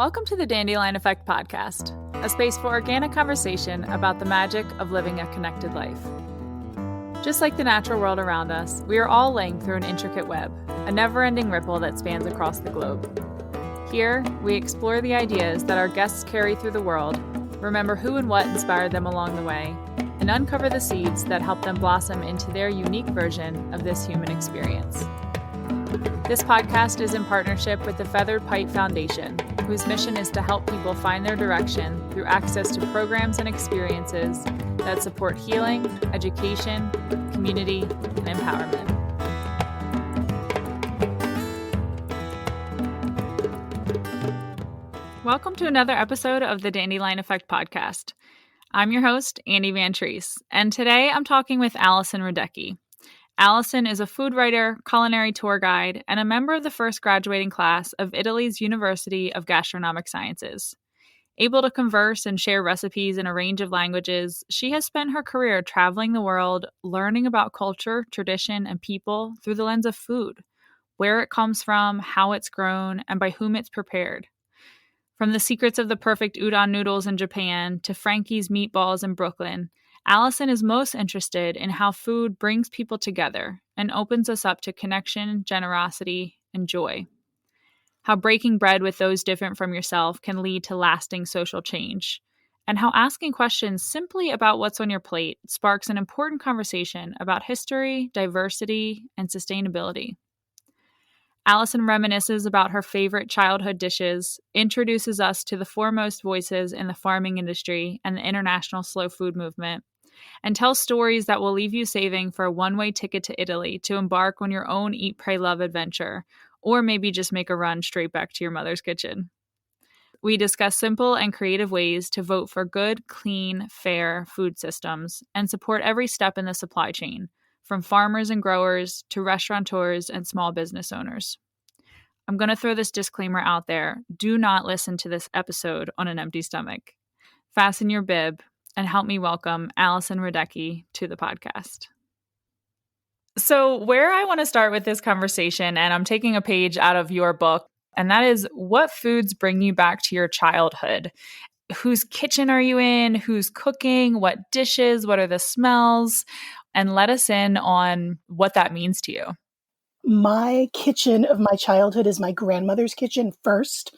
Welcome to the Dandelion Effect podcast, a space for organic conversation about the magic of living a connected life. Just like the natural world around us, we are all linked through an intricate web, a never-ending ripple that spans across the globe. Here, we explore the ideas that our guests carry through the world, remember who and what inspired them along the way, and uncover the seeds that help them blossom into their unique version of this human experience. This podcast is in partnership with the Feathered Pipe Foundation, whose mission is to help people find their direction through access to programs and experiences that support healing, education, community, and empowerment. Welcome to another episode of the Dandelion Effect podcast. I'm your host, Andy Van Treese, and today I'm talking with Allison Radecki. Allison is a food writer, culinary tour guide, and a member of the first graduating class of Italy's University of Gastronomic Sciences. Able to converse and share recipes in a range of languages, she has spent her career traveling the world, learning about culture, tradition, and people through the lens of food, where it comes from, how it's grown, and by whom it's prepared. From the secrets of the perfect udon noodles in Japan to Frankies meatballs in Brooklyn, Allison is most interested in how food brings people together and opens us up to connection, generosity, and joy. How breaking bread with those different from yourself can lead to lasting social change, and how asking questions simply about what's on your plate sparks an important conversation about history, diversity, and sustainability. Allison reminisces about her favorite childhood dishes, introduces us to the foremost voices in the farming industry and the international slow food movement, and tells stories that will leave you saving for a one-way ticket to Italy to embark on your own Eat, Pray, Love adventure, or maybe just make a run straight back to your mother's kitchen. We discuss simple and creative ways to vote for good, clean, fair food systems and support every step in the supply chain, from farmers and growers to restaurateurs and small business owners. I'm going to throw this disclaimer out there. Do not listen to this episode on an empty stomach. Fasten your bib and help me welcome Allison Radecki to the podcast. So where I want to start with this conversation, and I'm taking a page out of your book, and that is, what foods bring you back to your childhood? Whose kitchen are you in? Who's cooking? What dishes? What are the smells? And let us in on what that means to you. My kitchen of my childhood is my grandmother's kitchen first.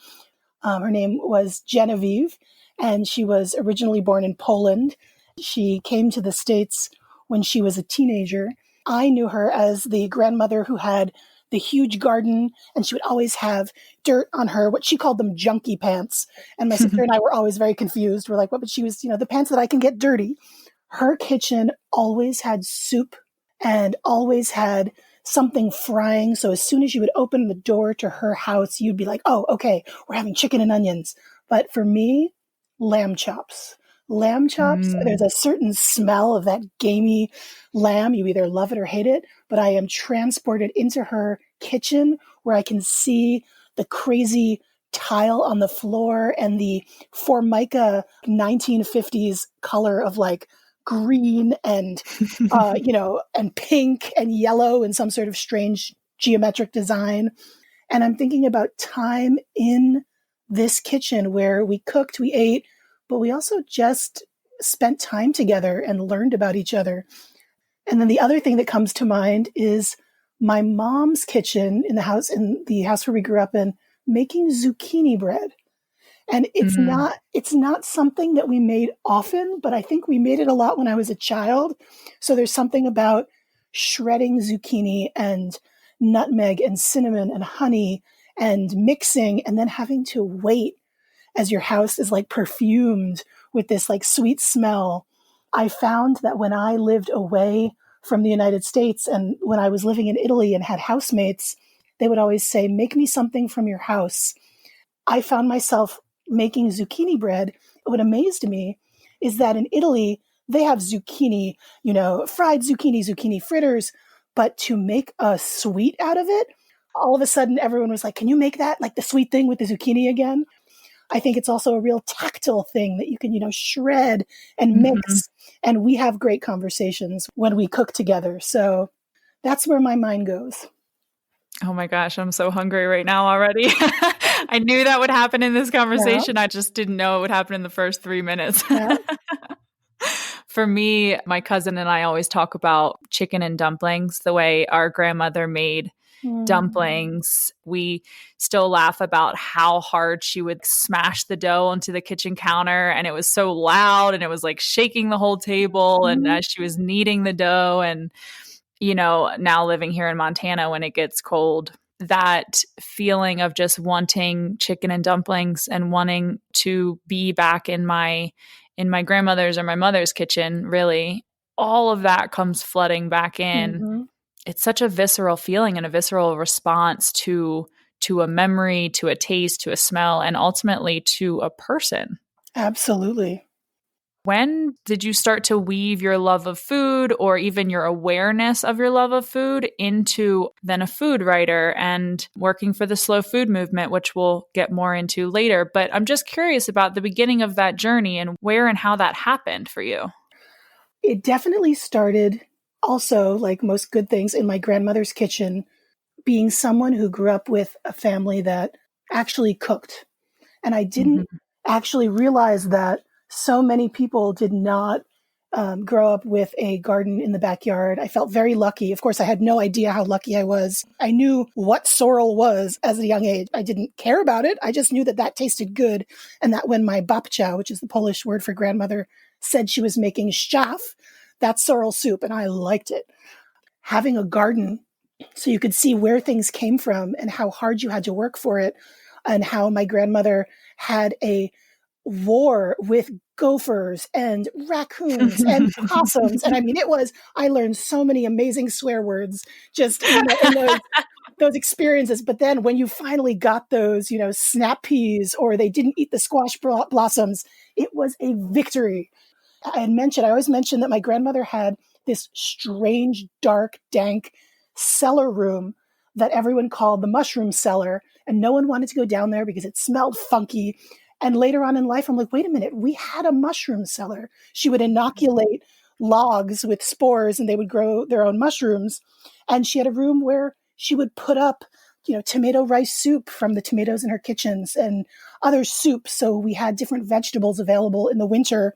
Her name was Genevieve, and she was originally born in Poland. She came to the States when she was a teenager. I knew her as the grandmother who had the huge garden, and she would always have dirt on her, what she called them junkie pants. And my sister and I were always very confused. We're like, what? But she was, the pants that I can get dirty. Her kitchen always had soup and always had something frying. So as soon as you would open the door to her house, you'd be like, oh, okay, we're having chicken and onions. But for me, lamb chops. Lamb chops, there's a certain smell of that gamey lamb. You either love it or hate it, but I am transported into her kitchen where I can see the crazy tile on the floor and the Formica 1950s color of like green and, and pink and yellow and some sort of strange geometric design. And I'm thinking about time in this kitchen where we cooked, we ate, but we also just spent time together and learned about each other. And then the other thing that comes to mind is my mom's kitchen in the house where we grew up in, making zucchini bread. And it's not something that we made often, but I think we made it a lot when I was a child. So there's something about shredding zucchini and nutmeg and cinnamon and honey and mixing and then having to wait as your house is like perfumed with this like sweet smell. I found that when I lived away from the United States and when I was living in Italy and had housemates, they would always say, make me something from your house. I found myself making zucchini bread. What amazed me is that in Italy, they have zucchini, fried zucchini fritters, but to make a sweet out of it, all of a sudden everyone was like, can you make that like the sweet thing with the zucchini again? I think it's also a real tactile thing that you can, shred and mix. And we have great conversations when we cook together. So that's where my mind goes. Oh my gosh, I'm so hungry right now already. I knew that would happen in this Yeah, conversation. I just didn't know it would happen in the first 3 minutes. yeah. For me, my cousin and I always talk about chicken and dumplings, the way our grandmother made Mm, dumplings. We still laugh about how hard she would smash the dough onto the kitchen counter, and it was so loud and it was like shaking the whole table. And mhm, as she was kneading the dough, and now living here in Montana when it gets cold, that feeling of just wanting chicken and dumplings and wanting to be back in my grandmother's or my mother's kitchen, really, all of that comes flooding back in. mhm. It's such a visceral feeling and a visceral response to a memory, to a taste, to a smell, and ultimately to a person. Absolutely. When did you start to weave your love of food or even your awareness of your love of food into then a food writer and working for the slow food movement, which we'll get more into later? But I'm just curious about the beginning of that journey and where and how that happened for you. It definitely started also, like most good things, in my grandmother's kitchen, being someone who grew up with a family that actually cooked. And I didn't Mhm. actually realize that so many people did not grow up with a garden in the backyard. I felt very lucky. Of course, I had no idea how lucky I was. I knew what sorrel was as a young age. I didn't care about it. I just knew that that tasted good. And that when my babcia, which is the Polish word for grandmother, said she was making szczaf, that's sorrel soup. And I liked it. Having a garden so you could see where things came from and how hard you had to work for it, and how my grandmother had a war with gophers and raccoons and possums. And I mean, I learned so many amazing swear words just, in those experiences. But then when you finally got those, snap peas, or they didn't eat the squash blossoms, it was a victory. I always mentioned that my grandmother had this strange, dark, dank cellar room that everyone called the mushroom cellar. And no one wanted to go down there because it smelled funky. And later on in life, I'm like, wait a minute, we had a mushroom cellar. She would inoculate logs with spores and they would grow their own mushrooms. And she had a room where she would put up, tomato rice soup from the tomatoes in her kitchens and other soups. So we had different vegetables available in the winter.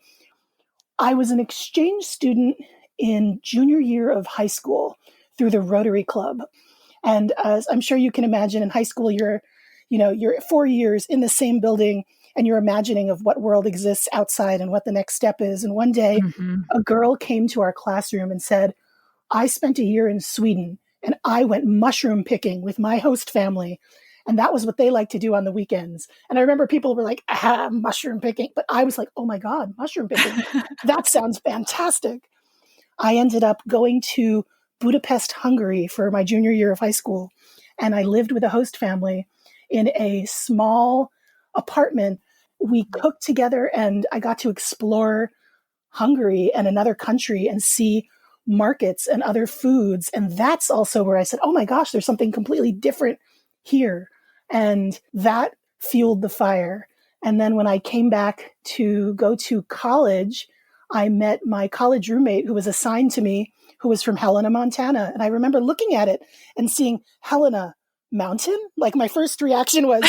I was an exchange student in junior year of high school through the Rotary Club. And as I'm sure you can imagine, in high school, you're 4 years in the same building and you're imagining of what world exists outside and what the next step is. And one day, Mhm. a girl came to our classroom and said, I spent a year in Sweden and I went mushroom picking with my host family. And that was what they like to do on the weekends. And I remember people were like, mushroom picking. But I was like, oh my God, mushroom picking. That sounds fantastic. I ended up going to Budapest, Hungary for my junior year of high school. And I lived with a host family in a small apartment. We cooked together and I got to explore Hungary and another country and see markets and other foods. And that's also where I said, oh my gosh, there's something completely different here. And that fueled the fire. And then when I came back to go to college, I met my college roommate who was assigned to me, who was from Helena, Montana. And I remember looking at it and seeing Helena mountain. Like my first reaction was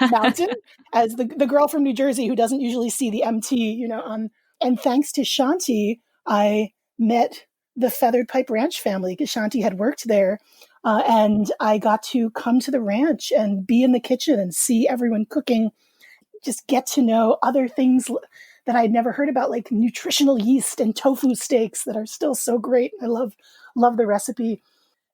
mountain, as the girl from New Jersey who doesn't usually see the MT, on. And thanks to Shanti, I met the Feathered Pipe Ranch family because Shanti had worked there. And I got to come to the ranch and be in the kitchen and see everyone cooking, just get to know other things that I'd never heard about, like nutritional yeast and tofu steaks that are still so great. I love the recipe.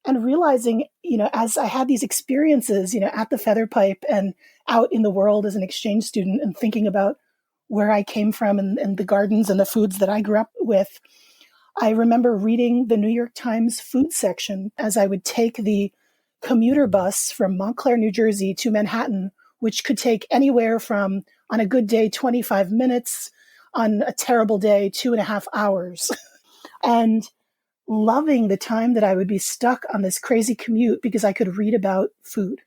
And realizing, as I had these experiences, at the Feather Pipe and out in the world as an exchange student and thinking about where I came from and the gardens and the foods that I grew up with, I remember reading the New York Times food section as I would take the commuter bus from Montclair, New Jersey to Manhattan, which could take anywhere from, on a good day, 25 minutes, on a terrible day, 2.5 hours. And loving the time that I would be stuck on this crazy commute because I could read about food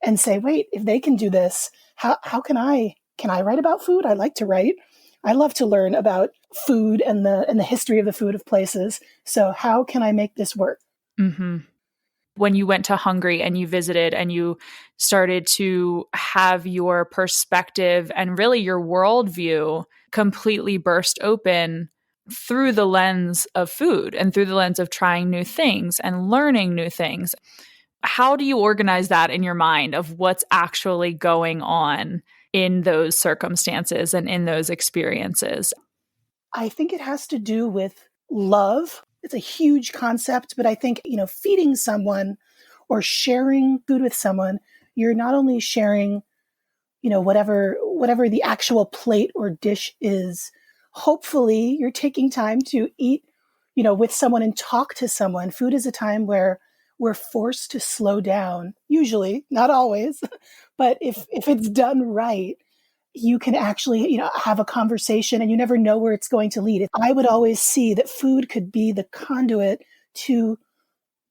and say, wait, if they can do this, how can I write about food? I like to write. I love to learn about food and the history of the food of places. So how can I make this work? Mhm. when you went to Hungary and you visited and you started to have your perspective and really your worldview completely burst open through the lens of food and through the lens of trying new things and learning new things. How do you organize that in your mind of what's actually going on in those circumstances and in those experiences? I think it has to do with love. It's a huge concept, but I think, feeding someone or sharing food with someone, you're not only sharing, whatever the actual plate or dish is. Hopefully you're taking time to eat, with someone and talk to someone. Food is a time where we're forced to slow down, usually, not always, but if it's done right, you can actually, have a conversation and you never know where it's going to lead. I would always see that food could be the conduit to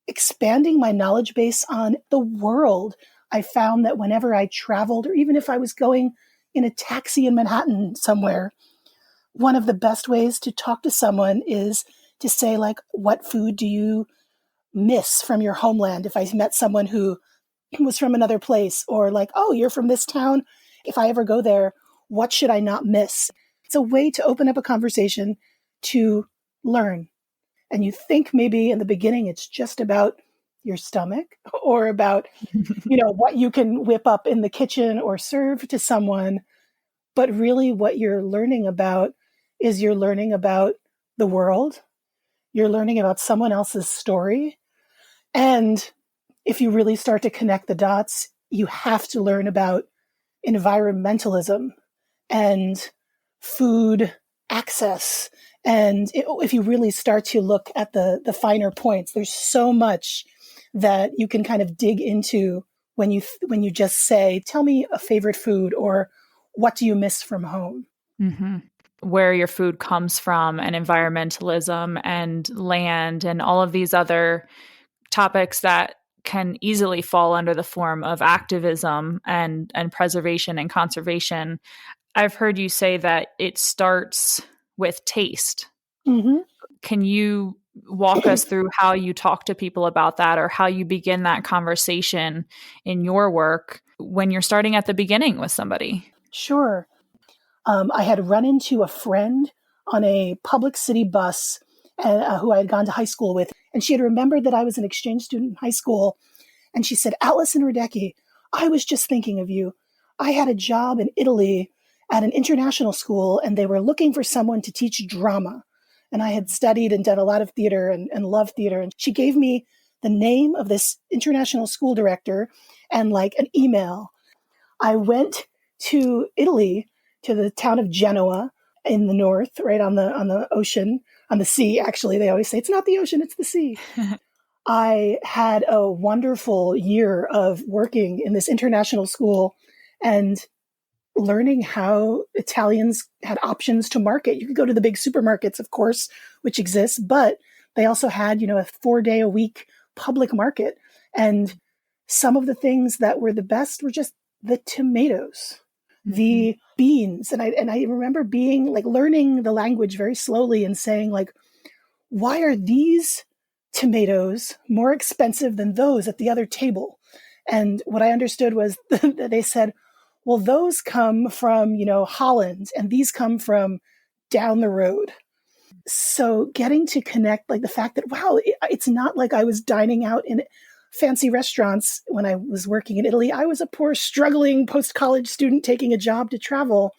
expanding my knowledge base on the world. I found that whenever I traveled, or even if I was going in a taxi in Manhattan somewhere, one of the best ways to talk to someone is to say, like, what food do you miss from your homeland? If I met someone who was from another place, or like, oh, you're from this town. If I ever go there, what should I not miss? It's a way to open up a conversation to learn. And you think maybe in the beginning it's just about your stomach or about, what you can whip up in the kitchen or serve to someone. But really what you're learning about is you're learning about the world. You're learning about someone else's story. And if you really start to connect the dots, you have to learn about environmentalism and food access. And if you really start to look at the finer points, there's so much that you can kind of dig into when you just say, tell me a favorite food, or what do you miss from home? Mm-hmm. Where your food comes from, and environmentalism and land and all of these other topics that can easily fall under the form of activism and preservation and conservation. I've heard you say that it starts with taste. Mm-hmm. Can you walk us through how you talk to people about that, or how you begin that conversation in your work when you're starting at the beginning with somebody? Sure. I had run into a friend on a public city bus who I had gone to high school with, and she had remembered that I was an exchange student in high school. And she said, Allison Radecki, I was just thinking of you. I had a job in Italy at an international school, and they were looking for someone to teach drama. And I had studied and done a lot of theater and loved theater. And she gave me the name of this international school director and like an email. I went to Italy, to the town of Genoa in the north, right on the ocean, on the sea. Actually, they always say it's not the ocean, it's the sea. I had a wonderful year of working in this international school and learning how Italians had options to market. You could go to the big supermarkets, of course, which exists, but they also had, a 4-day-a-week public market. And some of the things that were the best were just the tomatoes, the beans. And I remember being like learning the language very slowly and saying, like, why are these tomatoes more expensive than those at the other table? And what I understood was that they said, well, those come from, Holland, and these come from down the road. So getting to connect, like the fact that, wow, it's not like I was dining out in fancy restaurants when I was working in Italy. I was a poor, struggling post-college student taking a job to travel.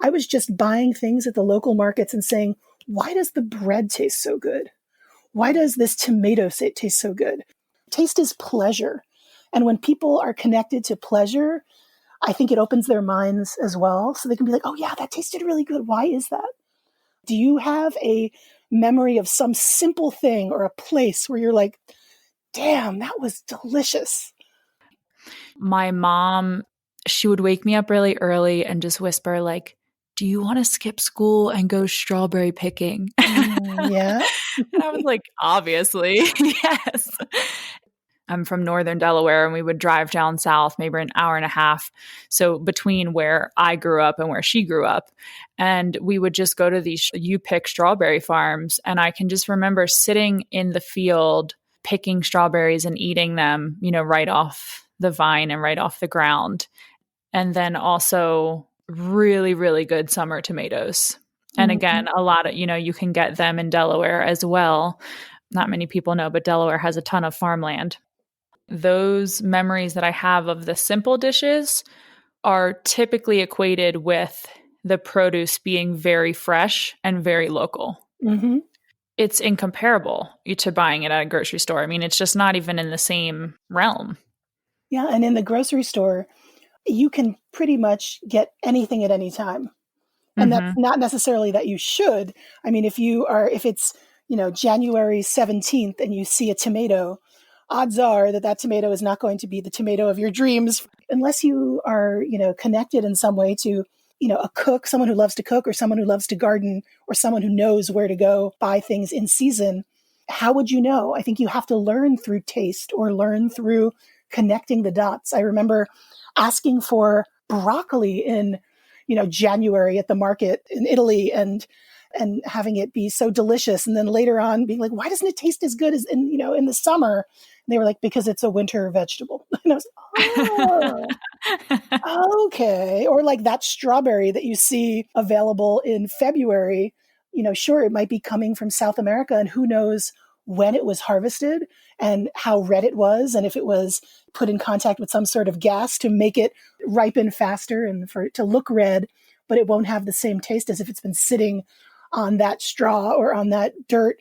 I was just buying things at the local markets and saying, why does the bread taste so good? Why does this tomato taste so good? Taste is pleasure. And when people are connected to pleasure, I think it opens their minds as well. So they can be like, oh yeah, that tasted really good. Why is that? Do you have a memory of some simple thing or a place where you're like, damn, that was delicious? My mom, she would wake me up really early and just whisper, like, do you want to skip school and go strawberry picking? Yeah. And I was like, obviously, yes. I'm from northern Delaware, and we would drive down south maybe an hour and a half. So between where I grew up and where she grew up. And we would just go to these you pick strawberry farms. And I can just remember sitting in the field picking strawberries and eating them, right off the vine and right off the ground. And then also really, really good summer tomatoes. And again, a lot of, you can get them in Delaware as well. Not many people know, but Delaware has a ton of farmland. Those memories that I have of the simple dishes are typically equated with the produce being very fresh and very local. Mm-hmm. It's incomparable to buying it at a grocery store. I mean, it's just not even in the same realm. Yeah, and in the grocery store, you can pretty much get anything at any time. And that's not necessarily that you should. I mean, if it's, January 17th and you see a tomato, odds are that tomato is not going to be the tomato of your dreams unless you are, connected in some way to, a cook, someone who loves to cook or someone who loves to garden or someone who knows where to go buy things in season. How would you know? I think you have to learn through taste or learn through connecting the dots. I remember asking for broccoli in, January at the market in Italy and having it be so delicious. And then later on being like, why doesn't it taste as good as in the summer? And they were like, because it's a winter vegetable. And I was like, oh, okay. Or like that strawberry that you see available in February, sure, it might be coming from South America and who knows when it was harvested and how red it was, and if it was put in contact with some sort of gas to make it ripen faster and for it to look red, but it won't have the same taste as if it's been sitting on that straw or on that dirt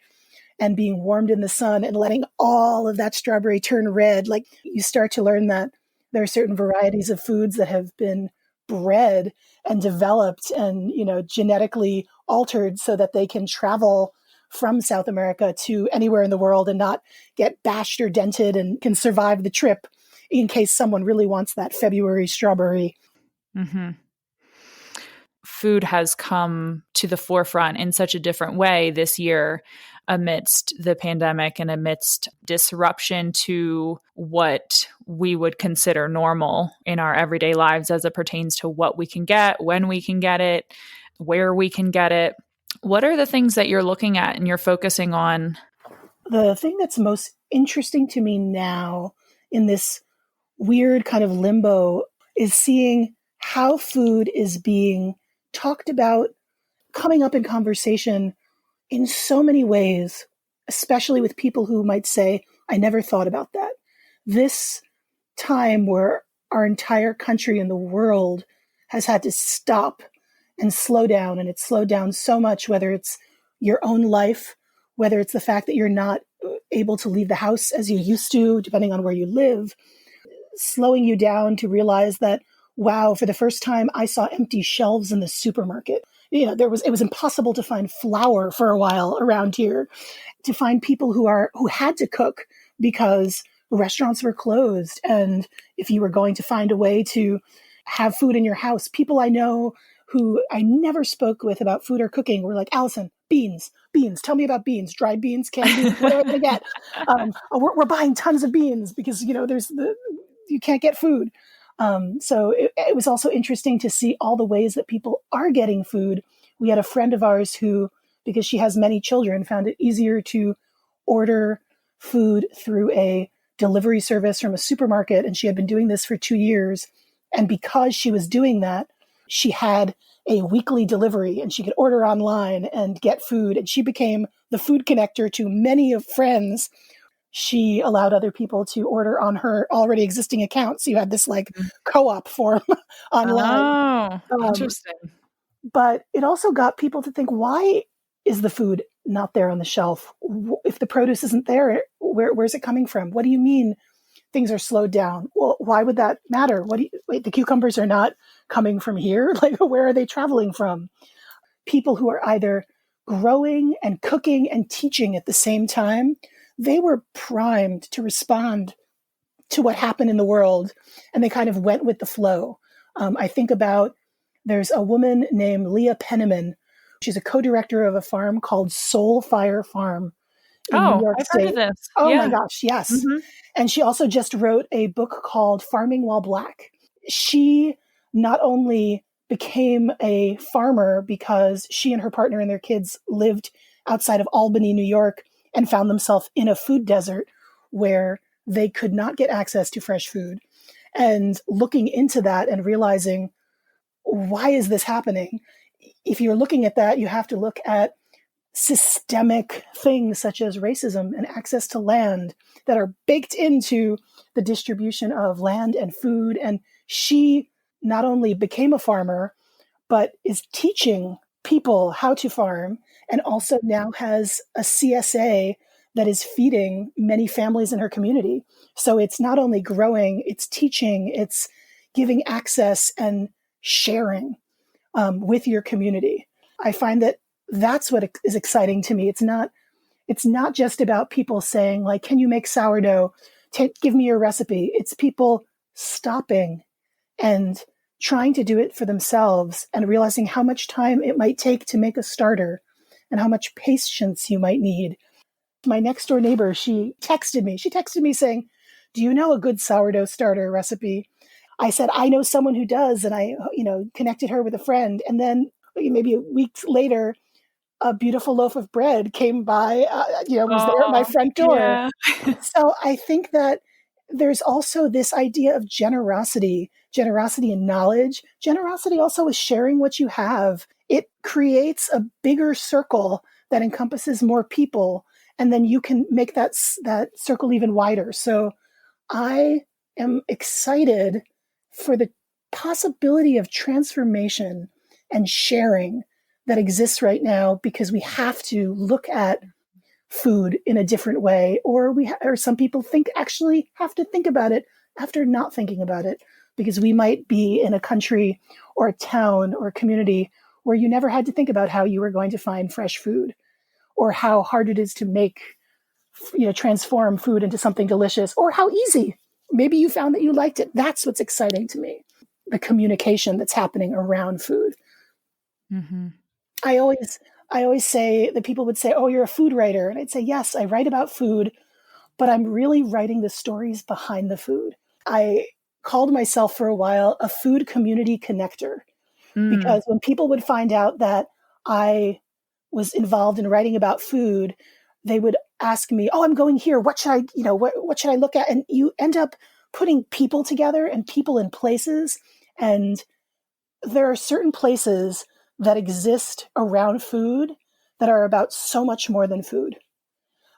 and being warmed in the sun and letting all of that strawberry turn red. Like, you start to learn that there are certain varieties of foods that have been bred and developed and, genetically altered so that they can travel from South America to anywhere in the world and not get bashed or dented and can survive the trip in case someone really wants that February strawberry. Mm-hmm. Food has come to the forefront in such a different way this year amidst the pandemic and amidst disruption to what we would consider normal in our everyday lives as it pertains to what we can get, when we can get it, where we can get it. What are the things that you're looking at and you're focusing on? The thing that's most interesting to me now in this weird kind of limbo is seeing how food is being talked about, coming up in conversation in so many ways, especially with people who might say, I never thought about that. This time where our entire country and the world has had to stop and slow down, and it's slowed down so much, whether it's your own life, whether it's the fact that you're not able to leave the house as you used to, depending on where you live, slowing you down to realize that, wow, for the first time, I saw empty shelves in the supermarket. It was impossible to find flour for a while around here, to find people who had to cook because restaurants were closed. And if you were going to find a way to have food in your house, people I know who I never spoke with about food or cooking were like, Allison, beans, tell me about beans, dried beans, canned beans, what am I going to get? We're buying tons of beans because, you can't get food. So it was also interesting to see all the ways that people are getting food. We had a friend of ours who, because she has many children, found it easier to order food through a delivery service from a supermarket. And she had been doing this for 2 years. And because she was doing that, she had a weekly delivery and she could order online and get food. And she became the food connector to many of friends. She allowed other people to order on her already existing account. So you had this like co-op form online. Oh, interesting. But it also got people to think, why is the food not there on the shelf? If the produce isn't there, where's it coming from? What do you mean things are slowed down? Well, why would that matter? Wait, the cucumbers are not coming from here? Like, where are they traveling from? People who are either growing and cooking and teaching at the same time, they were primed to respond to what happened in the world, and they kind of went with the flow. I think about, there's a woman named Leah Penniman. She's a co-director of a farm called Soul Fire Farm in New York I've State. heard of this. Oh Yeah. my gosh, yes. And she also just wrote a book called Farming While Black. She not only became a farmer because she and her partner and their kids lived outside of Albany, New York, and found themselves in a food desert, where they could not get access to fresh food. And looking into that and realizing, why is this happening? If you're looking at that, you have to look at systemic things such as racism and access to land that are baked into the distribution of land and food. And she not only became a farmer, but is teaching people how to farm, and also now has a CSA that is feeding many families in her community. So it's not only growing, it's teaching, it's giving access and sharing with your community. I find that that's what is exciting to me. It's not just about people saying, like, can you make sourdough? Give me your recipe. It's people stopping and trying to do it for themselves and realizing how much time it might take to make a starter and how much patience you might need. My next door neighbor, she texted me saying, do you know a good sourdough starter recipe? I said, I know someone who does. And I, connected her with a friend. And then maybe a week later, a beautiful loaf of bread came by, was there at my front door. Yeah. So I think that there's also this idea of generosity in knowledge. Generosity also is sharing what you have. It creates a bigger circle that encompasses more people, and then you can make that circle even wider. So I am excited for the possibility of transformation and sharing that exists right now, because we have to look at food in a different way, or some people actually have to think about it after not thinking about it, because we might be in a country or a town or a community where you never had to think about how you were going to find fresh food, or how hard it is to make, transform food into something delicious, or how easy. Maybe you found that you liked it. That's what's exciting to me, the communication that's happening around food. Mm-hmm. I always say that people would say, oh, you're a food writer. And I'd say, yes, I write about food, but I'm really writing the stories behind the food. I called myself for a while a food community connector, because when people would find out that I was involved in writing about food, they would ask me, oh, I'm going here. What should I look at? And you end up putting people together and people in places. And there are certain places that exist around food that are about so much more than food.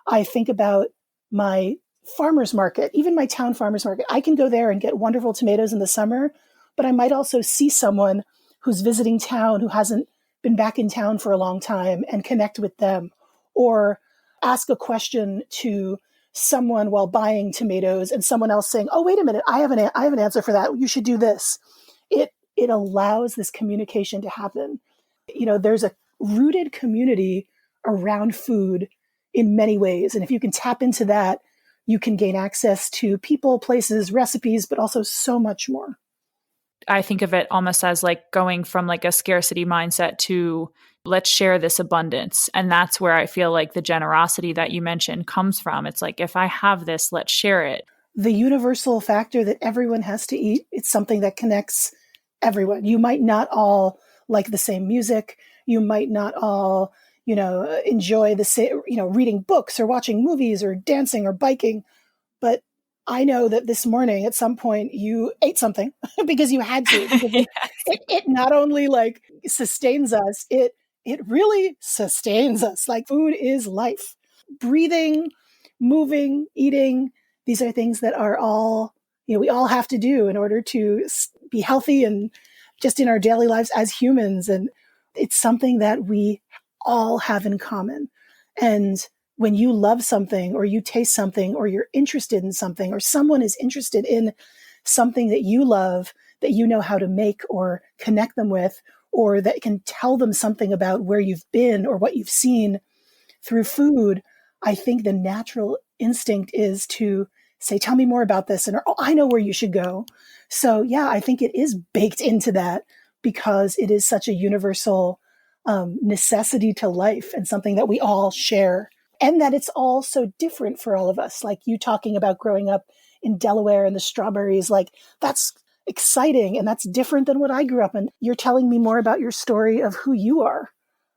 I think about my farmer's market, even my town farmer's market. I can go there and get wonderful tomatoes in the summer, but I might also see someone who's visiting town who hasn't been back in town for a long time and connect with them, or ask a question to someone while buying tomatoes and someone else saying, oh, wait a minute, I have an answer for that. You should do this. It allows this communication to happen. There's a rooted community around food in many ways. And if you can tap into that, you can gain access to people, places, recipes, but also so much more. I think of it almost as like going from like a scarcity mindset to let's share this abundance. And that's where I feel like the generosity that you mentioned comes from. It's like, if I have this, let's share it. The universal factor that everyone has to eat, it's something that connects everyone. You might not all like the same music. You might not all, enjoy the same, reading books or watching movies or dancing or biking. But I know that this morning at some point you ate something because you had to. Because it not only like sustains us, it really sustains us. Like, food is life. Breathing, moving, eating, these are things that are all, we all have to do in order to be healthy and just in our daily lives as humans. And it's something that we all have in common. And when you love something, or you taste something, or you're interested in something, or someone is interested in something that you love, that you know how to make or connect them with, or that can tell them something about where you've been or what you've seen through food, I think the natural instinct is to say, tell me more about this. And, oh, I know where you should go. So yeah, I think it is baked into that, because it is such a universal necessity to life, and something that we all share, and that it's all so different for all of us. Like you talking about growing up in Delaware and the strawberries, like that's exciting, and that's different than what I grew up in. You're telling me more about your story of who you are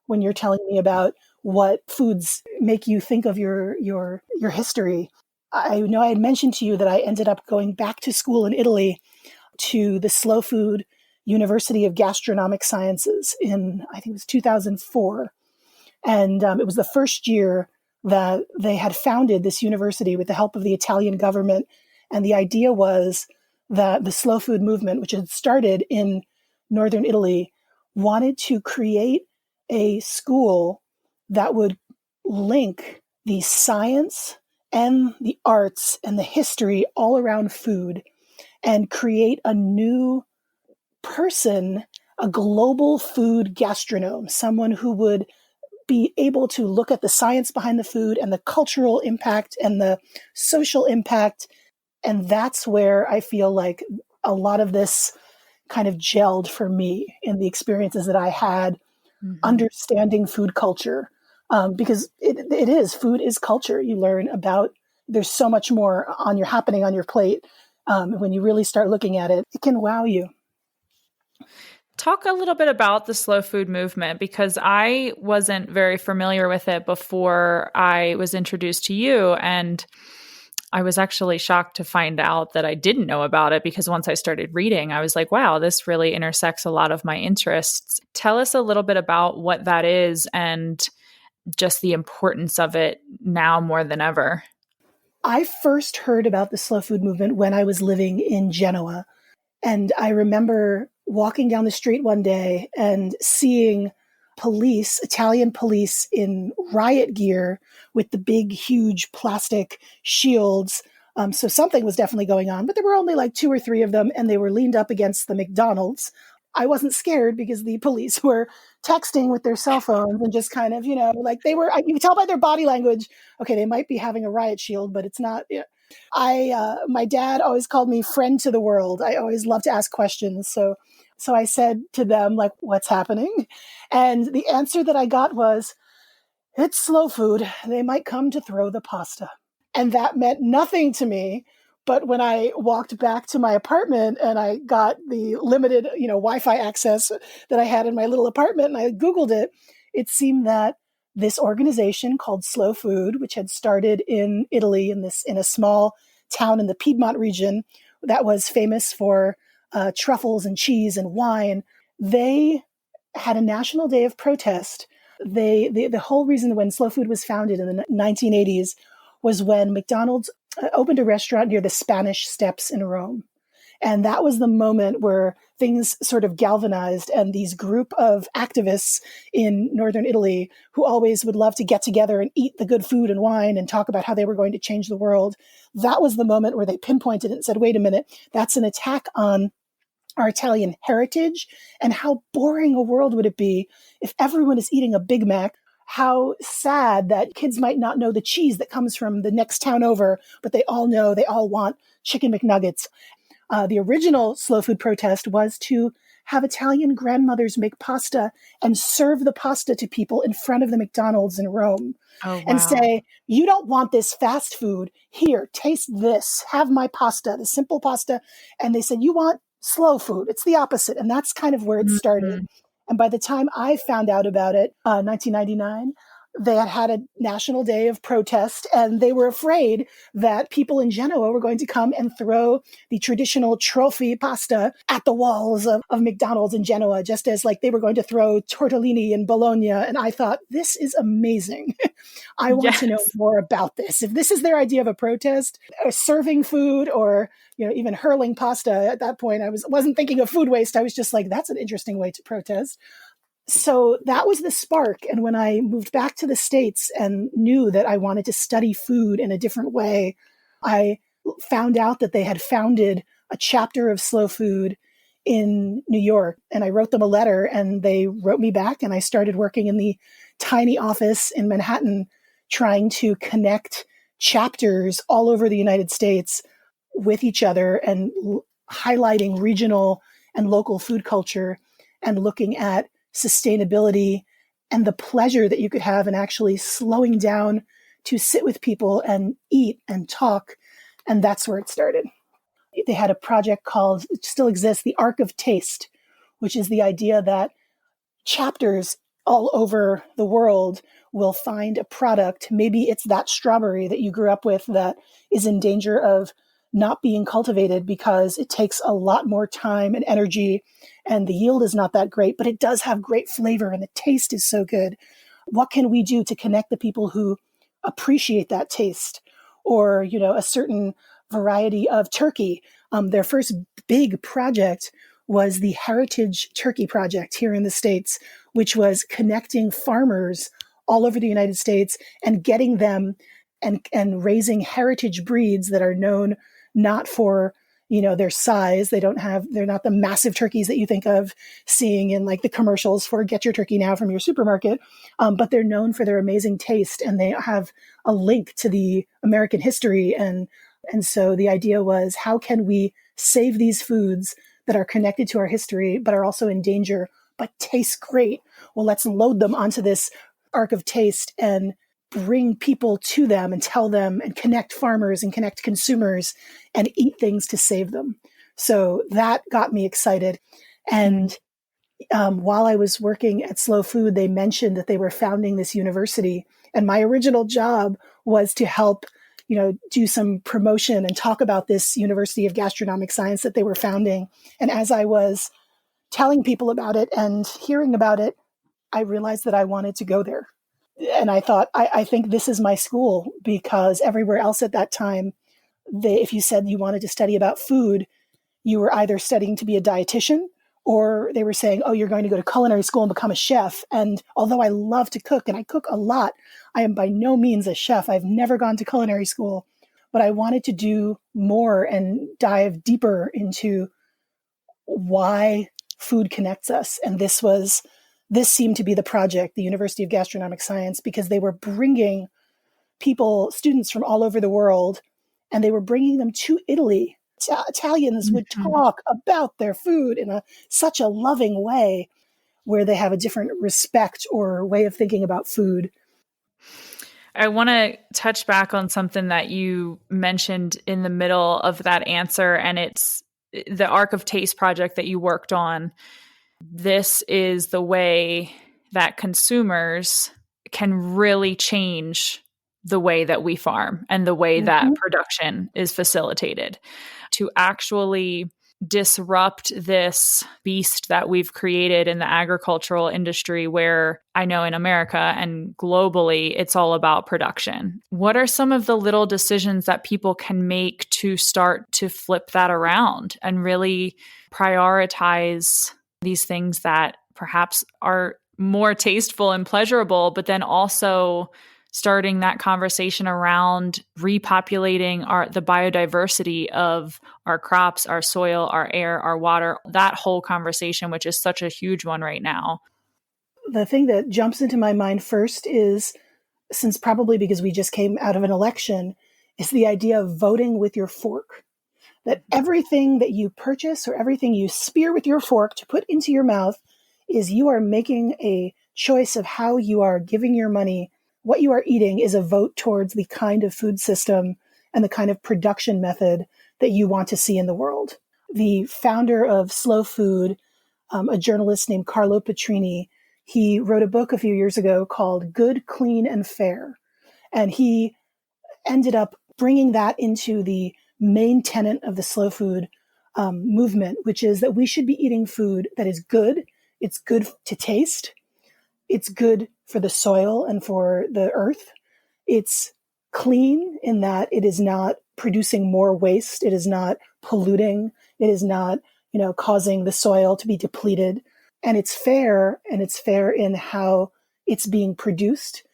when you're telling me about what foods make you think of your history. I know I had mentioned to you that I ended up going back to school in Italy to the Slow Food University of Gastronomic Sciences in, I think it was 2004. And it was the first year that they had founded this university with the help of the Italian government. And the idea was that the slow food movement, which had started in northern Italy, wanted to create a school that would link the science and the arts and the history all around food and create a new person, a global food gastronome, someone who would be able to look at the science behind the food and the cultural impact and the social impact. And that's where I feel like a lot of this kind of gelled for me in the experiences that I had understanding food culture. Because it is, food is culture. You learn about, there's so much more happening on your plate. When you really start looking at it, it can wow you. Talk a little bit about the slow food movement, because I wasn't very familiar with it before I was introduced to you. And I was actually shocked to find out that I didn't know about it, because once I started reading, I was like, wow, this really intersects a lot of my interests. Tell us a little bit about what that is and just the importance of it now more than ever. I first heard about the slow food movement when I was living in Genoa. And I remember walking down the street one day and seeing police, Italian police in riot gear with the big, huge plastic shields. So something was definitely going on, but there were only like 2 or 3 of them, and they were leaned up against the McDonald's. I wasn't scared because the police were texting with their cell phones and just kind of, like they were, you could tell by their body language, okay, they might be having a riot shield, but it's not. My dad always called me friend to the world. I always loved to ask questions. So I said to them, like, what's happening? And the answer that I got was, it's slow food. They might come to throw the pasta. And that meant nothing to me. But when I walked back to my apartment and I got the limited, Wi-Fi access that I had in my little apartment and I Googled it, it seemed that this organization called Slow Food, which had started in Italy in a small town in the Piedmont region that was famous for truffles and cheese and wine, they had a national day of protest. The whole reason when Slow Food was founded in the 1980s was when McDonald's opened a restaurant near the Spanish Steps in Rome. And that was the moment where things sort of galvanized, and these group of activists in northern Italy who always would love to get together and eat the good food and wine and talk about how they were going to change the world. That was the moment where they pinpointed it and said, wait a minute, that's an attack on our Italian heritage. And how boring a world would it be if everyone is eating a Big Mac? How sad that kids might not know the cheese that comes from the next town over, but they all want chicken McNuggets. The original slow food protest was to have Italian grandmothers make pasta and serve the pasta to people in front of the McDonald's in Rome. Oh, wow. And say, you don't want this fast food. Here, taste this. Have my pasta, the simple pasta. And they said, you want slow food. It's the opposite. And that's kind of where it started. And by the time I found out about it, 1999, they had a national day of protest, and they were afraid that people in Genoa were going to come and throw the traditional trophy pasta at the walls of McDonald's in Genoa, just as like they were going to throw tortellini in Bologna. And I thought, this is amazing. I want to know more about this. If this is their idea of a protest, or serving food, or even hurling pasta, at that point I wasn't thinking of food waste. I was just like, that's an interesting way to protest. So that was the spark. And when I moved back to the States and knew that I wanted to study food in a different way, I found out that they had founded a chapter of Slow Food in New York. And I wrote them a letter, and they wrote me back, and I started working in the tiny office in Manhattan, trying to connect chapters all over the United States with each other and highlighting regional and local food culture and looking at sustainability and the pleasure that you could have in actually slowing down to sit with people and eat and talk. And that's where it started. They had a project called, it still exists, the Arc of Taste, which is the idea that chapters all over the world will find a product. Maybe it's that strawberry that you grew up with that is in danger of not being cultivated because it takes a lot more time and energy and the yield is not that great, but it does have great flavor and the taste is so good. What can we do to connect the people who appreciate that taste? Or, a certain variety of turkey. Their first big project was the Heritage Turkey Project here in the States, which was connecting farmers all over the United States and getting them and raising heritage breeds that are known not for, their size. They're not the massive turkeys that you think of seeing in like the commercials for get your turkey now from your supermarket. But they're known for their amazing taste and they have a link to the American history. And so the idea was, how can we save these foods that are connected to our history, but are also in danger, but taste great? Well, let's load them onto this arc of taste and bring people to them and tell them and connect farmers and connect consumers and eat things to save them. So that got me excited. And while I was working at Slow Food, they mentioned that they were founding this university. And my original job was to help, do some promotion and talk about this University of Gastronomic Science that they were founding. And as I was telling people about it and hearing about it, I realized that I wanted to go there. And I thought, I think this is my school, because everywhere else at that time, if you said you wanted to study about food, you were either studying to be a dietitian or they were saying, oh, you're going to go to culinary school and become a chef. And although I love to cook and I cook a lot, I am by no means a chef. I've never gone to culinary school, but I wanted to do more and dive deeper into why food connects us. And this seemed to be the project, the University of Gastronomic Science, because they were bringing students from all over the world, and they were bringing them to Italy. Italians would talk about their food in such a loving way, where they have a different respect or way of thinking about food. I want to touch back on something that you mentioned in the middle of that answer, and it's the Arc of Taste project that you worked on. This is the way that consumers can really change the way that we farm and the way that production is facilitated, to actually disrupt this beast that we've created in the agricultural industry, where I know in America and globally, it's all about production. What are some of the little decisions that people can make to start to flip that around and really prioritize these things that perhaps are more tasteful and pleasurable, but then also starting that conversation around repopulating the biodiversity of our crops, our soil, our air, our water, that whole conversation, which is such a huge one right now? The thing that jumps into my mind first is, since probably because we just came out of an election, is the idea of voting with your fork. That everything that you purchase or everything you spear with your fork to put into your mouth is you are making a choice of how you are giving your money. What you are eating is a vote towards the kind of food system and the kind of production method that you want to see in the world. The founder of Slow Food, a journalist named Carlo Petrini, he wrote a book a few years ago called Good, Clean, and Fair. And he ended up bringing that into the main tenet of the slow food movement, which is that we should be eating food that is good. It's good to taste. It's good for the soil and for the earth. It's clean in that it is not producing more waste. It is not polluting. It is not, causing the soil to be depleted. And it's fair in how it's being produced.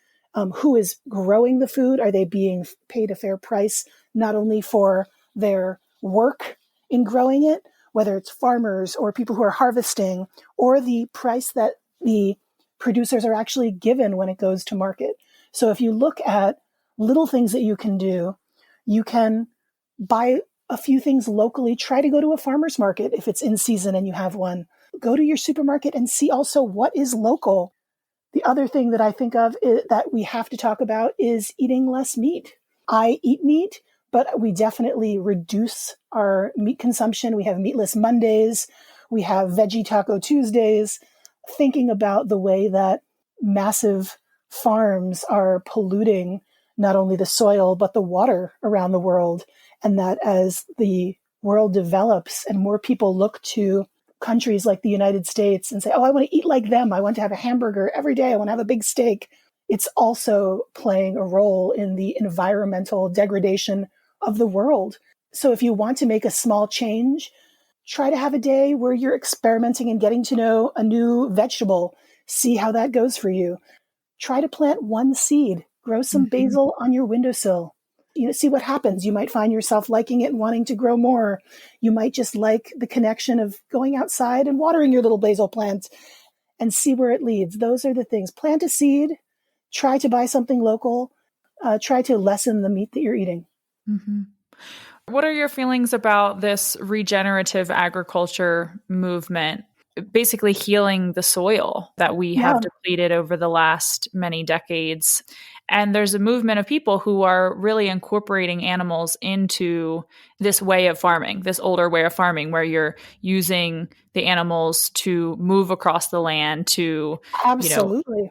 Who is growing the food? Are they being paid a fair price, not only for their work in growing it, whether it's farmers or people who are harvesting, or the price that the producers are actually given when it goes to market? So if you look at little things that you can do, you can buy a few things locally. Try to go to a farmer's market if it's in season and you have one. Go to your supermarket and see also what is local. The other thing that I think of that we have to talk about is eating less meat. I eat meat, but we definitely reduce our meat consumption. We have meatless Mondays. We have veggie taco Tuesdays. Thinking about the way that massive farms are polluting not only the soil, but the water around the world. And that as the world develops and more people look to countries like the United States and say, oh, I want to eat like them. I want to have a hamburger every day. I want to have a big steak. It's also playing a role in the environmental degradation of the world. So if you want to make a small change, try to have a day where you're experimenting and getting to know a new vegetable. See how that goes for you. Try to plant one seed. Grow some basil on your windowsill. See what happens. You might find yourself liking it and wanting to grow more. You might just like the connection of going outside and watering your little basil plant and see where it leads. Those are the things. Plant a seed. Try to buy something local. Try to lessen the meat that you're eating. Mm-hmm. What are your feelings about this regenerative agriculture movement? Basically healing the soil that we have depleted over the last many decades. And there's a movement of people who are really incorporating animals into this way of farming, this older way of farming, where you're using the animals to move across the land to, Absolutely.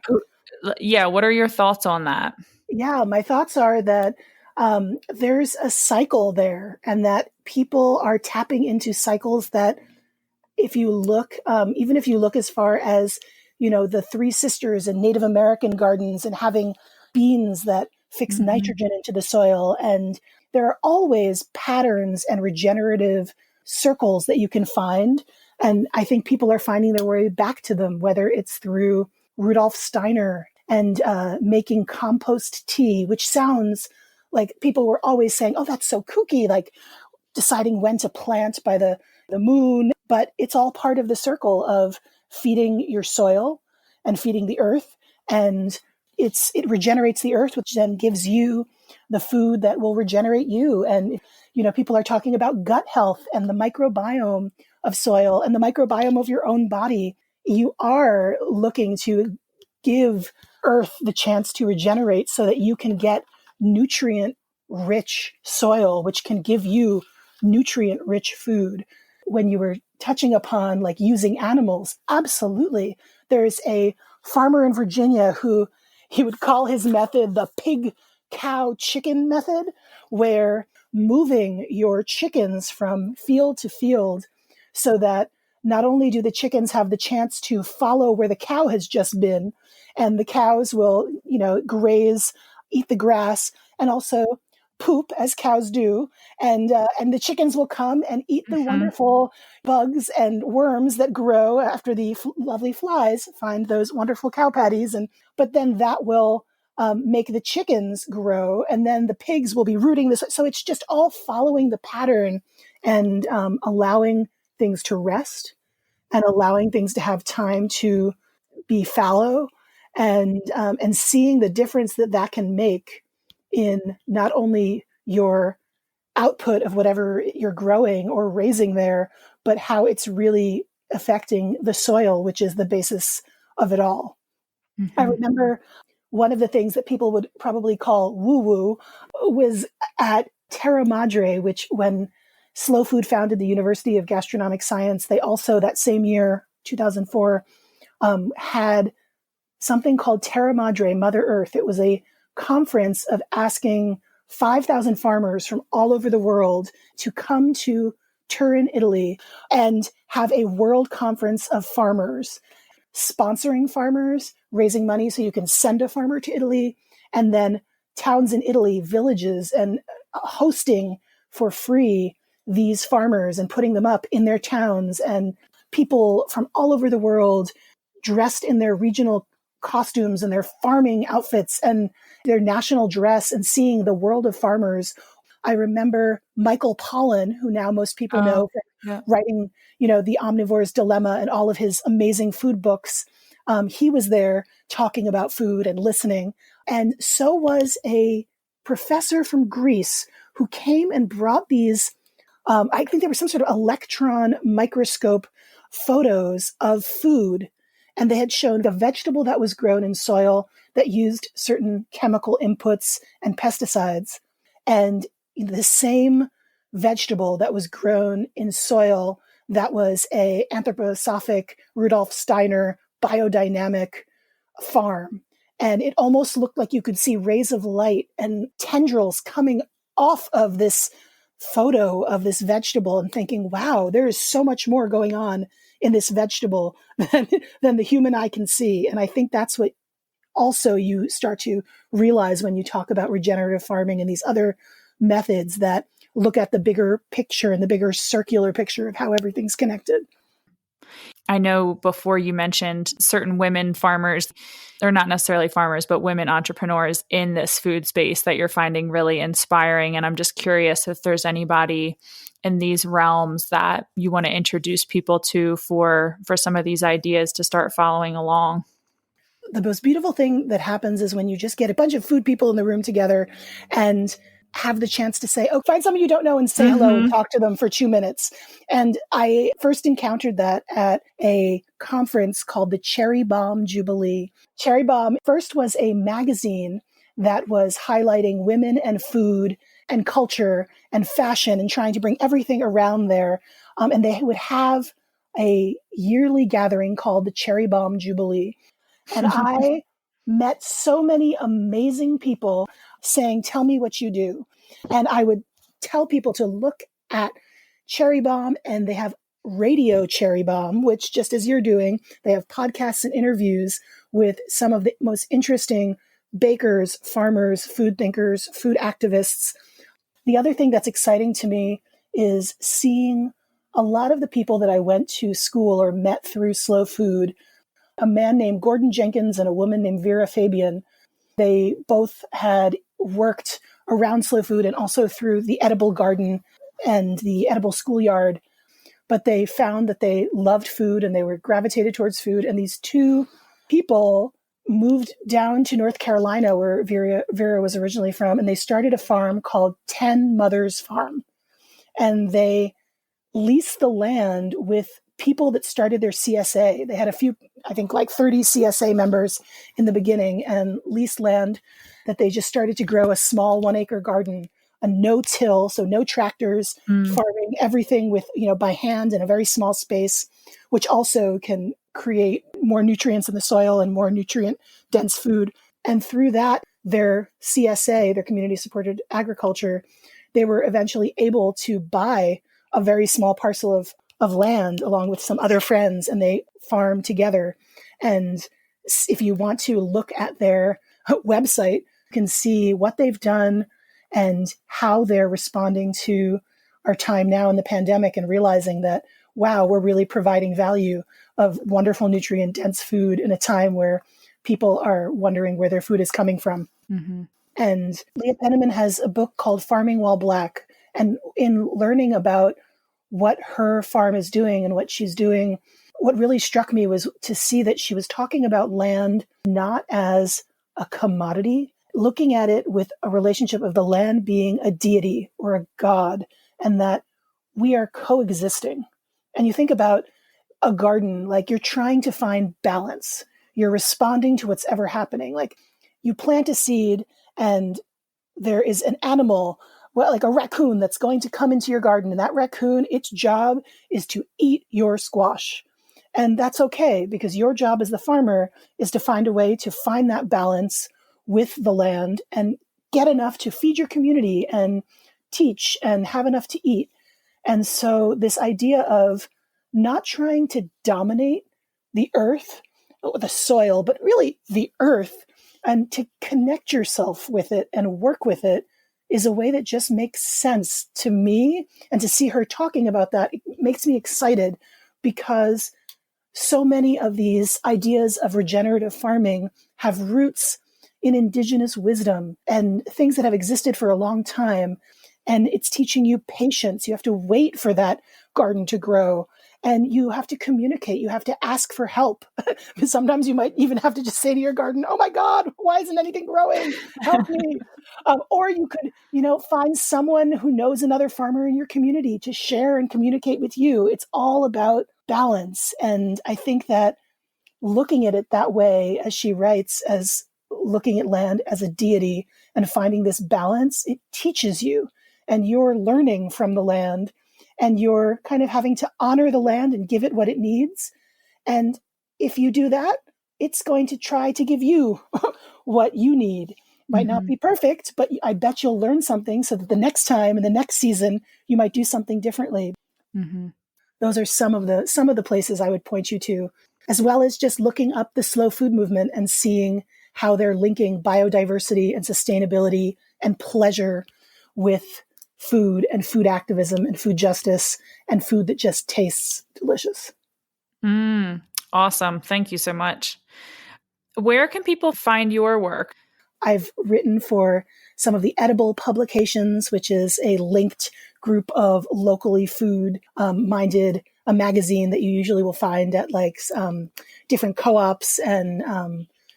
What are your thoughts on that? Yeah, my thoughts are that there's a cycle there and that people are tapping into cycles that if you look, even if you look as far as, the Three Sisters and Native American gardens and having beans that fix nitrogen into the soil. And there are always patterns and regenerative circles that you can find. And I think people are finding their way back to them, whether it's through Rudolf Steiner and making compost tea, which sounds like people were always saying, oh, that's so kooky, like deciding when to plant by the moon. But it's all part of the circle of feeding your soil and feeding the earth. And it regenerates the earth, which then gives you the food that will regenerate you. And, people are talking about gut health and the microbiome of soil and the microbiome of your own body. You are looking to give earth the chance to regenerate so that you can get nutrient-rich soil, which can give you nutrient-rich food. When you were touching upon like using animals, absolutely. There's a farmer in Virginia who he would call his method the pig, cow, chicken method, where moving your chickens from field to field so that not only do the chickens have the chance to follow where the cow has just been, and the cows will, graze, eat the grass, and also poop as cows do, and the chickens will come and eat the wonderful bugs and worms that grow after the lovely flies find those wonderful cow patties, but then that will make the chickens grow, and then the pigs will be rooting this. So it's just all following the pattern and allowing things to rest and allowing things to have time to be fallow, and seeing the difference that can make in not only your output of whatever you're growing or raising there, but how it's really affecting the soil, which is the basis of it all. I remember one of the things that people would probably call woo-woo was at Terra Madre, which when Slow Food founded the University of Gastronomic Science, they also that same year, 2004, had something called Terra Madre, Mother Earth. It was a conference of asking 5,000 farmers from all over the world to come to Turin, Italy, and have a world conference of farmers, sponsoring farmers, raising money so you can send a farmer to Italy, and then towns in Italy, villages, and hosting for free these farmers and putting them up in their towns, and people from all over the world dressed in their regional costumes and their farming outfits and their national dress, and seeing the world of farmers. I remember Michael Pollan, who now most people know from writing, The Omnivore's Dilemma and all of his amazing food books. He was there talking about food and listening. And so was a professor from Greece who came and brought these, I think there was some sort of electron microscope photos of food. And they had shown a vegetable that was grown in soil that used certain chemical inputs and pesticides. And the same vegetable that was grown in soil that was a anthroposophic Rudolf Steiner biodynamic farm. And it almost looked like you could see rays of light and tendrils coming off of this photo of this vegetable, and thinking, wow, there is so much more going on in this vegetable than the human eye can see. And I think that's what also you start to realize when you talk about regenerative farming and these other methods that look at the bigger picture and the bigger circular picture of how everything's connected. I know before you mentioned certain women farmers, or not necessarily farmers, but women entrepreneurs in this food space that you're finding really inspiring. And I'm just curious if there's anybody in these realms that you want to introduce people to for some of these ideas to start following along. The most beautiful thing that happens is when you just get a bunch of food people in the room together and have the chance to say, oh, find someone you don't know and say hello and talk to them for 2 minutes. And I first encountered that at a conference called the Cherry Bomb Jubilee. Cherry Bomb first was a magazine that was highlighting women and food and culture and fashion and trying to bring everything around there. And they would have a yearly gathering called the Cherry Bomb Jubilee. And I met so many amazing people saying, tell me what you do. And I would tell people to look at Cherry Bomb, and they have Radio Cherry Bomb, which, just as you're doing, they have podcasts and interviews with some of the most interesting bakers, farmers, food thinkers, food activists. The other thing that's exciting to me is seeing a lot of the people that I went to school or met through Slow Food, a man named Gordon Jenkins and a woman named Vera Fabian. They both had worked around Slow Food and also through the Edible Garden and the Edible Schoolyard. But they found that they loved food and they were gravitated towards food. And these two people moved down to North Carolina, where Vera was originally from, and they started a farm called 10 Mothers Farm. And they leased the land with people that started their CSA. They had a few, I think like 30 CSA members in the beginning, and leased land that they just started to grow a small 1 acre garden, a no-till, so no tractors, farming everything with, by hand in a very small space, which also can create more nutrients in the soil and more nutrient dense food. And through that, their CSA, their community supported agriculture, they were eventually able to buy a very small parcel of land along with some other friends, and they farm together. And if you want to look at their website, you can see what they've done and how they're responding to our time now in the pandemic, and realizing that, wow, we're really providing value of wonderful nutrient dense food in a time where people are wondering where their food is coming from. Mm-hmm. And Leah Penniman has a book called Farming While Black. And in learning about what her farm is doing and what she's doing, what really struck me was to see that she was talking about land not as a commodity, looking at it with a relationship of the land being a deity or a god, and that we are coexisting. And you think about a garden, like you're trying to find balance. You're responding to what's ever happening. Like you plant a seed and there is an animal, well, like a raccoon, that's going to come into your garden. And that raccoon, its job is to eat your squash. And that's okay, because your job as the farmer is to find a way to find that balance with the land and get enough to feed your community and teach and have enough to eat. And so this idea of not trying to dominate the earth, the soil, but really the earth, and to connect yourself with it and work with it, is a way that just makes sense to me. And to see her talking about that, it makes me excited, because so many of these ideas of regenerative farming have roots in indigenous wisdom and things that have existed for a long time. And it's teaching you patience. You have to wait for that garden to grow. And you have to communicate. You have to ask for help. Sometimes you might even have to just say to your garden, oh my God, why isn't anything growing? Help me. Or you could, find someone who knows another farmer in your community to share and communicate with you. It's all about balance. And I think that looking at it that way, as she writes, as looking at land as a deity and finding this balance, it teaches you, and you're learning from the land, and you're kind of having to honor the land and give it what it needs. And if you do that, it's going to try to give you what you need. Might not be perfect, but I bet you'll learn something so that the next time in the next season, you might do something differently. Mm-hmm. Those are some of the places I would point you to, as well as just looking up the slow food movement and seeing how they're linking biodiversity and sustainability and pleasure with food and food activism and food justice and food that just tastes delicious. Awesome. Thank you so much. Where can people find your work? I've written for some of the Edible publications, which is a linked group of locally food minded, a magazine that you usually will find at different co-ops and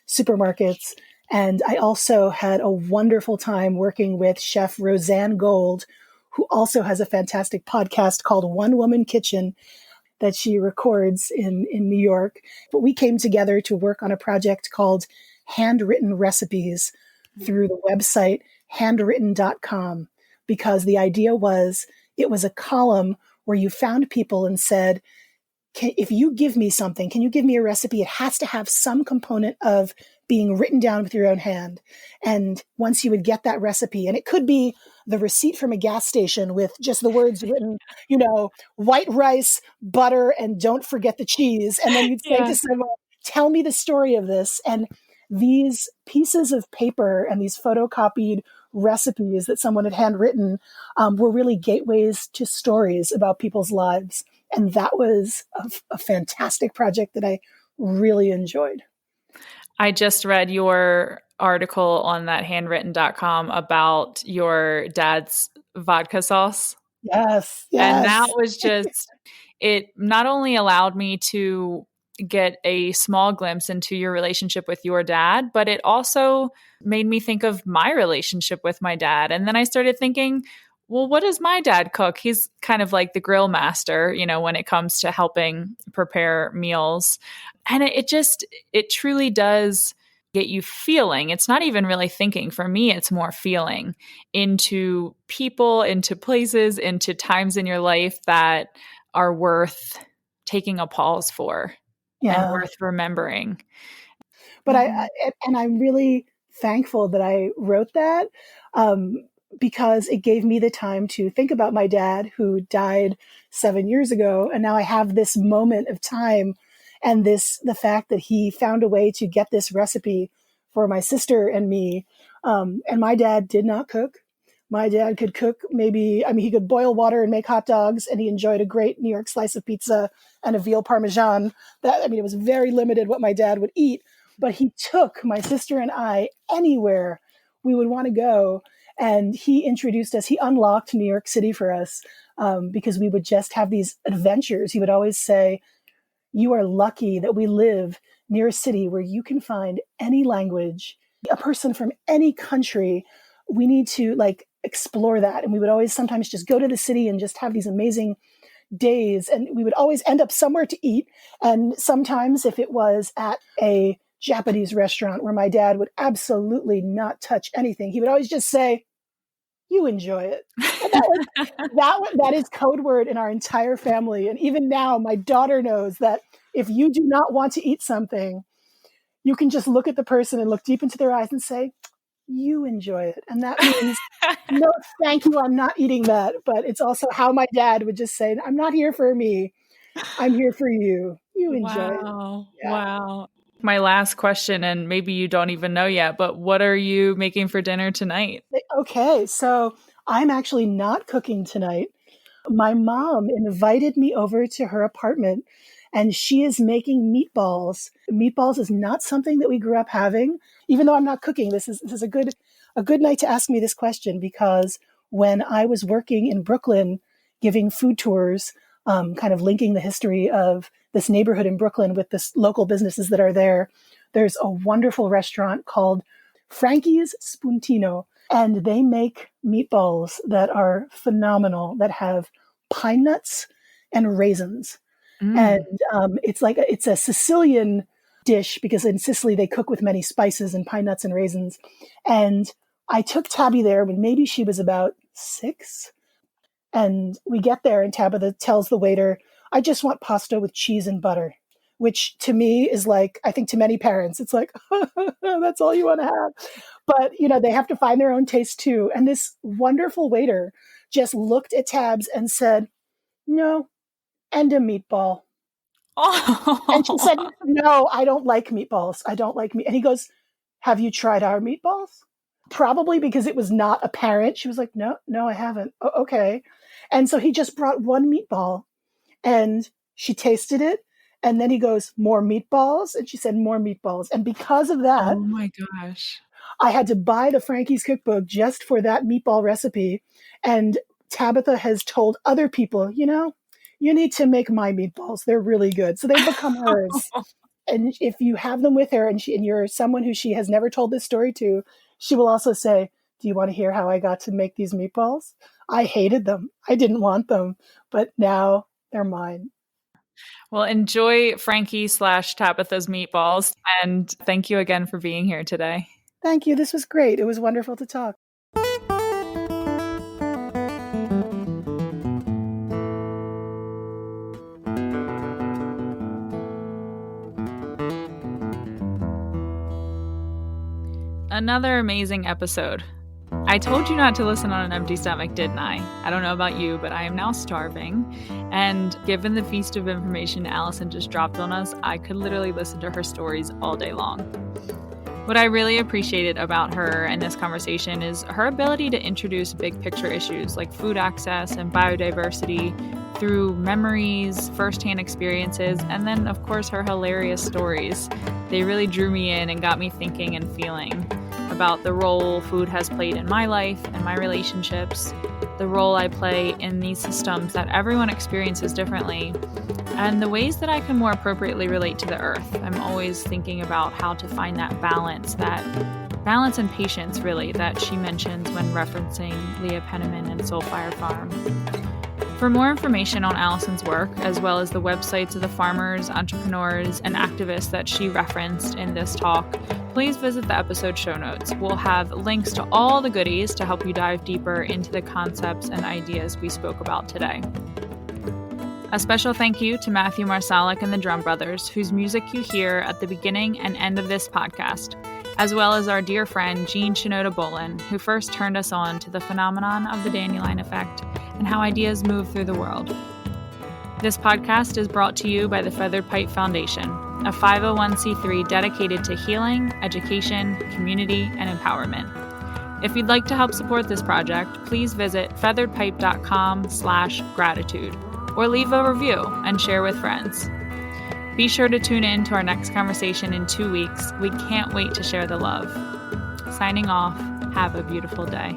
supermarkets. And I also had a wonderful time working with Chef Roseanne Gold, who also has a fantastic podcast called One Woman Kitchen that she records in New York. But we came together to work on a project called Handwritten Recipes through the website handwritten.com, because the idea was it was a column where you found people and said, if you give me something, can you give me a recipe? It has to have some component of being written down with your own hand. And once you would get that recipe, and it could be the receipt from a gas station with just the words written, white rice, butter, and don't forget the cheese. And then you'd say to someone, tell me the story of this. And these pieces of paper and these photocopied recipes that someone had handwritten were really gateways to stories about people's lives. And that was a fantastic project that I really enjoyed. I just read your article on that handwritten.com about your dad's vodka sauce. Yes. And that was just, it not only allowed me to get a small glimpse into your relationship with your dad, but it also made me think of my relationship with my dad. And then I started thinking, well, what does my dad cook? He's kind of like the grill master, when it comes to helping prepare meals. And it truly does get you feeling. It's not even really thinking. For me, it's more feeling into people, into places, into times in your life that are worth taking a pause for and worth remembering. But I'm really thankful that I wrote that because it gave me the time to think about my dad, who died 7 years ago. And now I have this moment of time and the fact that he found a way to get this recipe for my sister and me. And my dad did not cook. My dad could cook he could boil water and make hot dogs, and he enjoyed a great New York slice of pizza and a veal parmesan. It was very limited what my dad would eat, but he took my sister and I anywhere we would want to go. And he introduced us, he unlocked New York City for us because we would just have these adventures. He would always say, you are lucky that we live near a city where you can find any language, a person from any country. We need to explore that. And we would always sometimes just go to the city and just have these amazing days. And we would always end up somewhere to eat. And sometimes if it was at a Japanese restaurant where my dad would absolutely not touch anything, he would always just say, you enjoy it. That is code word in our entire family. And even now, my daughter knows that if you do not want to eat something, you can just look at the person and look deep into their eyes and say, you enjoy it. And that means, no, thank you, I'm not eating that. But it's also how my dad would just say, I'm not here for me. I'm here for you. You enjoy it. Yeah. Wow. My last question, and maybe you don't even know yet, but what are you making for dinner tonight? Okay, so I'm actually not cooking tonight. My mom invited me over to her apartment, and she is making meatballs. Meatballs is not something that we grew up having. Even though I'm not cooking, this is a good night to ask me this question, because when I was working in Brooklyn giving food tours, kind of linking the history of this neighborhood in Brooklyn with the local businesses that are there, there's a wonderful restaurant called Frankies Spuntino, and they make meatballs that are phenomenal, that have pine nuts and raisins. And it's a Sicilian dish, because in Sicily they cook with many spices and pine nuts and raisins. And I took Tabby there when maybe she was about 6. And we get there and Tabitha tells the waiter, I just want pasta with cheese and butter. which to me is like, I think to many parents, it's like, that's all you want to have. But, they have to find their own taste too. And this wonderful waiter just looked at tabs and said, no, and a meatball. And she said, Oh, no, I don't like meatballs. I don't like meat. And he goes, have you tried our meatballs? Probably because it was not apparent. She was like, no, I haven't. Okay. And so he just brought one meatball and she tasted it. And then he goes, more meatballs. And she said, more meatballs. And because of that, oh my gosh. I had to buy the Frankies cookbook just for that meatball recipe. And Tabitha has told other people, you need to make my meatballs. They're really good. So they've become hers. And if you have them with her and you're someone who she has never told this story to, she will also say, do you want to hear how I got to make these meatballs? I hated them. I didn't want them, but now they're mine. Well, enjoy Frankie/Tabitha's meatballs. And thank you again for being here today. Thank you. This was great. It was wonderful to talk. Another amazing episode. I told you not to listen on an empty stomach, didn't I? I don't know about you, but I am now starving. And given the feast of information Allison just dropped on us, I could literally listen to her stories all day long. What I really appreciated about her and this conversation is her ability to introduce big picture issues like food access and biodiversity through memories, firsthand experiences, and then, of course, her hilarious stories. They really drew me in and got me thinking and feeling about the role food has played in my life and my relationships, the role I play in these systems that everyone experiences differently, and the ways that I can more appropriately relate to the earth. I'm always thinking about how to find that balance and patience, really, that she mentions when referencing Leah Penniman and Soulfire Farm. For more information on Allison's work, as well as the websites of the farmers, entrepreneurs, and activists that she referenced in this talk, please visit the episode show notes. We'll have links to all the goodies to help you dive deeper into the concepts and ideas we spoke about today. A special thank you to Matthew Marsalic and the Drum Brothers, whose music you hear at the beginning and end of this podcast, as well as our dear friend Jean Shinoda Bolin, who first turned us on to the phenomenon of the dandelion effect and how ideas move through the world. This podcast is brought to you by the Feathered Pipe Foundation, a 501c3 dedicated to healing, education, community, and empowerment. If you'd like to help support this project, please visit featheredpipe.com/gratitude or leave a review and share with friends. Be sure to tune in to our next conversation in 2 weeks. We can't wait to share the love. Signing off, have a beautiful day.